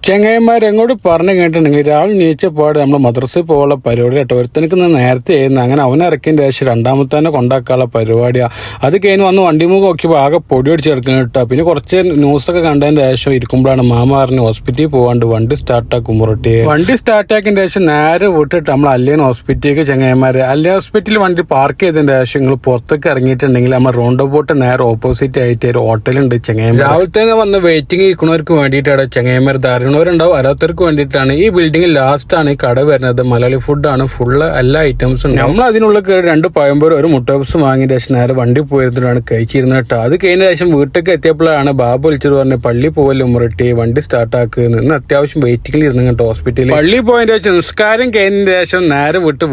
ചെങ്ങായിമാരെങ്ങോട്ട് പറഞ്ഞു കേട്ടിട്ടുണ്ടെങ്കിൽ രാവിലെ നീച്ചപ്പാട് നമ്മൾ മദ്രസയിൽ പോകാനുള്ള പരിപാടി കേട്ടോ. ഒരുത്തനക്ക് നേരത്തെ ചെയ്യുന്ന അങ്ങനെ അവനെ ഇറക്കിയതിൻ്റെ ശേഷം രണ്ടാമത്തെ തന്നെ കൊണ്ടാക്കാനുള്ള പരിപാടിയാണ്. അത് കഴിഞ്ഞ് വന്ന് വണ്ടിമുഖം നോക്കിയപ്പോൾ ആകെ പൊടി അടിച്ച് കിടക്കുന്ന കേട്ടോ. പിന്നെ കുറച്ച് ന്യൂസൊക്കെ കണ്ടതിൻ്റെ ശേഷം ഇരിക്കുമ്പോഴാണ് മാമ പറഞ്ഞ് ഹോസ്പിറ്റലിൽ പോകാണ്ട് വണ്ടി സ്റ്റാർട്ടാക്കും മുറട്ടി. വണ്ടി സ്റ്റാർട്ടാക്കിയതിൻ്റെ ശേഷം നേരെ വിട്ടിട്ട് നമ്മൾ അല്ലിയൻ ഹോസ്പിറ്റലിലേക്ക് ചെങ്ങായിമാർ അല്ലിയൻ ഹോസ്പിറ്റലിൽ വണ്ടി പാർക്ക് ചെയ്തതിൻ്റെ ശേഷം നിങ്ങൾ പുറത്തേക്ക് ഇറങ്ങിയിട്ടുണ്ടെങ്കിൽ നമ്മൾ റൗണ്ട് ബോട്ട് നേരെ ഓപ്പോസിറ്റ് ആയിട്ട് ഒരു ഹോട്ടലുണ്ട് ചെങ്ങായിമാർ. രാവിലെ തന്നെ വന്ന് വെയിറ്റിംഗ് ഇരിക്കുന്നവർക്ക് വേണ്ടിയിട്ടാണ് ചെങ്ങായിമാർ ധാരണവരുണ്ടാവും. അറിയാത്തവർക്ക് വേണ്ടിയിട്ടാണ്. ഈ ബിൽഡിംഗ് ലാസ്റ്റ് ആണ് ഈ കട വരുന്നത്. മലയാളി ഫുഡാണ്, ഫുള്ള് എല്ലാ ഐറ്റംസും ഉണ്ട്. നമ്മൾ അതിനുള്ളിൽ കയറി 2 പഴംപൊരി ഒരു മുട്ട പപ്സ് വാങ്ങിയ ശേഷം നേരെ വണ്ടി പോയിരുന്നിട്ടാണ് കഴിച്ചിരുന്നത് കേട്ടോ. അത് കഴിഞ്ഞ ശേഷം വീട്ടിലേക്ക് എത്തിയപ്പോഴാണ് ബാബു വിളിച്ചിട്ട് പറഞ്ഞ് പള്ളി പോവല്ലേ മുറട്ടി, വണ്ടി സ്റ്റാർട്ടാക്കുക. ഇന്ന് അത്യാവശ്യം വെയിറ്റിംഗിൽ ഇരുന്നു കേട്ടോ ഹോസ്പിറ്റലിൽ. പള്ളി പോയതിന്റെ ശേഷം നിസ്കാരം കഴിഞ്ഞതിന് ശേഷം നേരെ വീട്ടിൽ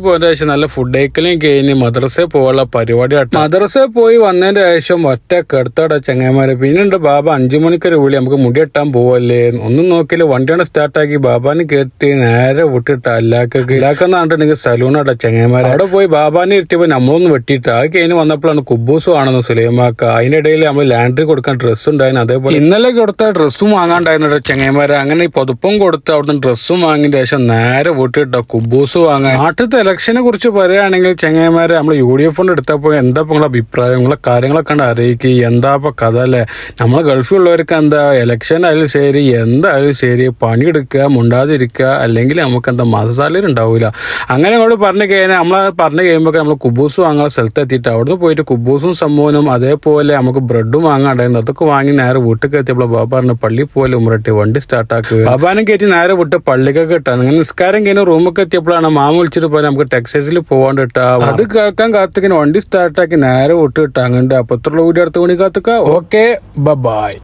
പോയതിന് ശേഷം നല്ല ഫുഡ് കഴിക്കലും കഴിഞ്ഞ് മദ്രസയിൽ പോകാനുള്ള പരിപാടി കേട്ടോ. മദ്രസയിൽ പോയി വന്നതിന്റെ ശേഷം ഒറ്റ കെടുത്തോടെ ചെങ്ങന്മാര്. പിന്നുണ്ട് ബാബ 5 മണിക്കൊരു വിളി, നമുക്ക് മുടി വെട്ടാൻ പോവല്ലേ. ഒന്നും നോക്കിയില്ല, വണ്ടിയാണ് സ്റ്റാർട്ടാക്കി ബാബാനെ കേട്ടി നേരെ വിട്ടിട്ട് ഇല്ലാക്കെന്ന് പറഞ്ഞിട്ടുണ്ടെങ്കിൽ സലൂണാട്ടോ ചെങ്ങന്മാർ. അവിടെ പോയി ബാബാനെ ഇരുത്തിയപ്പോൾ നമ്മളൊന്ന് വെട്ടിയിട്ട് അത് കഴിഞ്ഞ് വന്നപ്പോഴാണ് കുബൂസ് ആണെന്ന് സുലൈമാക്ക. അതിന്റെ ഇടയിൽ നമ്മൾ ലാൻഡ്രി കൊടുക്കാൻ ഡ്രസ്സ് ഉണ്ടായിരുന്നു. അതേപോലെ ഇന്നലെ കൊടുത്ത ഡ്രസ്സും വാങ്ങാണ്ടായിരുന്നു ചെങ്ങന്മാര്. അങ്ങനെ ഈ പൊതുപ്പം കൊടുത്ത് അവിടുന്ന് ഡ്രസ്സും വാങ്ങിയ ശേഷം നേരെ വിട്ടിട്ടോ കുബൂസ് വാങ്ങാൻ. നാട്ടിലത്തെ ഇലക്ഷനെ കുറിച്ച് പറയുകയാണെങ്കിൽ ചെങ്ങന്മാര് നമ്മൾ UDF കൊണ്ട് എടുത്തപ്പോൾ എന്താ നിങ്ങളെ അഭിപ്രായം, നിങ്ങളെ കാര്യങ്ങളൊക്കെ കണ്ട് അറിയിക്കുക. എന്താ ഇപ്പൊ കഥ അല്ലേ. നമ്മളെ ഗൾഫിലുള്ളവർക്ക് എന്താ ഇലക്ഷൻ ആയാലും ശരി എന്തായാലും ശരി പണിയെടുക്കുക, മുണ്ടാതിരിക്കുക, അല്ലെങ്കിൽ നമുക്ക് എന്താ മാസ സാലറി ഉണ്ടാവില്ല. അങ്ങനെ അങ്ങോട്ട് പറഞ്ഞു കഴിഞ്ഞാൽ പറഞ്ഞു കഴിയുമ്പോൾ നമ്മൾ കുബൂസ് വാങ്ങാൻ സ്ഥലത്ത് എത്തിയിട്ട് അവിടുന്ന് പോയിട്ട് കുബൂസും സമ്മൂനും അതേപോലെ നമുക്ക് ബ്രെഡും വാങ്ങാണ്ടായിരുന്നു. അതൊക്കെ വാങ്ങി നേരെ വീട്ടിൽ എത്തിയപ്പോൾ ബാബ പറഞ്ഞു പള്ളി പോലെ ഉമ്മറട്ടി വണ്ടി സ്റ്റാർട്ടാക്കുക. ബാബാനും കയറ്റി നേരെ വിട്ട് പള്ളിക്കൊക്കെ ഇട്ടാണ്. അങ്ങനെ നിസ്കാരം കഴിഞ്ഞ് റൂമൊക്കെ എത്തിയപ്പോഴാണ് മാമ വിളിച്ചിട്ട് പോലെ നമുക്ക് ടെക്സൈസിൽ പോകാണ്ട് ഇട്ടാ. അത് കേൾക്കാൻ കാത്തിങ്ങനെ വണ്ടി സ്റ്റാർട്ടാക്കി നേരെ വിട്ട് ഇട്ടാ. അങ്ങനെ അപ്പത്തുള്ള വീഡിയോ അടുത്ത മണി കാത്തുക. Okay, by.